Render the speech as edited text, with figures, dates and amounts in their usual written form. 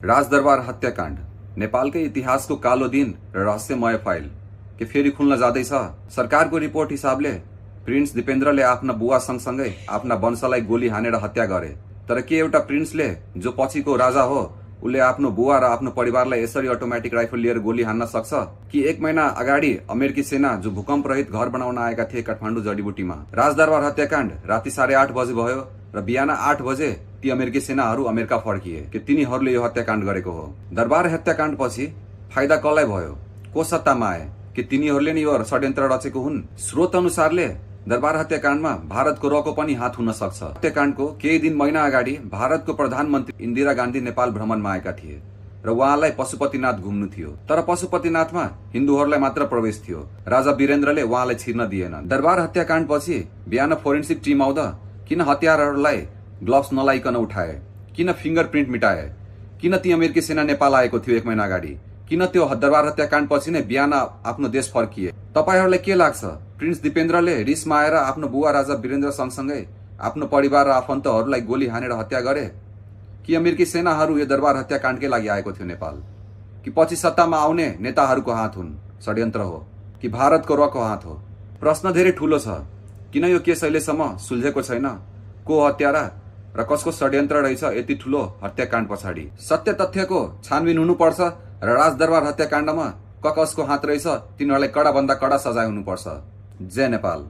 राजदरबार हत्याकाण्ड नेपालकै इतिहासको कालो दिन र रहस्यमय फाइल के फेरि खुल्न जाँदैछ। सरकारको रिपोर्ट हिसाबले प्रिन्स दिपेन्द्रले आफ्ना बुवा सँगसँगै आफ्ना वंशलाई गोली हानेर हत्या गरे। तर के एउटा प्रिन्सले जो पछिको राजा हो उसले आफ्नो बुवा र आफ्नो परिवारलाई यसरी अटोमेटिक राइफल लिएर गोली हान्न सक्छ? कि एक महिना अगाडि अमेरिकी सेना जो भूकम्प रहित घर बनाउन आएका थिए काठमाडौँ जडीबुटीमा। राजदरबार हत्याकाण्ड राति 8:30 बजे भयो र बिहान 8 बजे ती अमेरिकी सेनाहरू अमेरिका फर्किए कि तिनीहरूले यो हत्याकाण्ड गरेको हो। दरबार हत्याकाण्ड पछि फाइदा कसलाई भयो? को सत्तामा आए? कि तिनीहरूले नै यो षड्यन्त्र रचेको हुन्? स्रोत अनुसारले दरबार हत्याकाण्डमा भारतको रको पनि हात हुन सक्छ। हत्याकाण्डको केही दिन महिना अगाडि भारतको प्रधानमन्त्री इन्दिरा गान्धी नेपाल भ्रमणमा आएका थिए र उहाँलाई पशुपतिनाथ घुम्नु थियो। तर पशुपतिनाथमा हिन्दूहरूलाई मात्र प्रवेश थियो। राजा वीरेन्द्रले उहाँलाई छिर्न दिएनन्। दरबार हत्याकाण्ड पछि बिहान फोरेन्सिक टिम आउँदा किन हतियारहरूलाई ग्लोभ्स नलाइकन उठाए? किन फिंगरप्रिन्ट मिटाए? किन ती अमेरिकी सेना नेपाल आएको थियो एक महिना अगाडि? किन त्यो दरबार हत्याकाण्ड पछि नै बिहान आफ्नो देश फर्किए? तपाईहरूलाई के लाग्छ? प्रिन्स दिपेन्द्रले रिसमा आएर आफ्नो बुवा राजा वीरेन्द्र सँगसँगै आफ्नो परिवार र आफन्तहरूलाई गोली हानेर हत्या गरे? कि अमेरिकी सेनाहरू यो दरबार हत्याकाण्डकै लागि आएको थियो नेपाल? कि पछि सत्तामा आउने नेताहरूको हात हुन्? षड्यन्त्र हो कि भारतको रको हात हो? प्रश्न धेरै ठूलो छ। किन यो केस अहिलेसम्म सुल्झेको छैन? को हत्यारा र कसको षड्यन्त्र रहेछ यति ठूलो हत्याकाण्ड पछाडि? सत्य तथ्यको छानबिन हुनुपर्छ र राजदरबार हत्याकाण्डमा कसको हात रहेछ तिनीहरूलाई कडा भन्दा कडा सजाय हुनुपर्छ। जय नेपाल।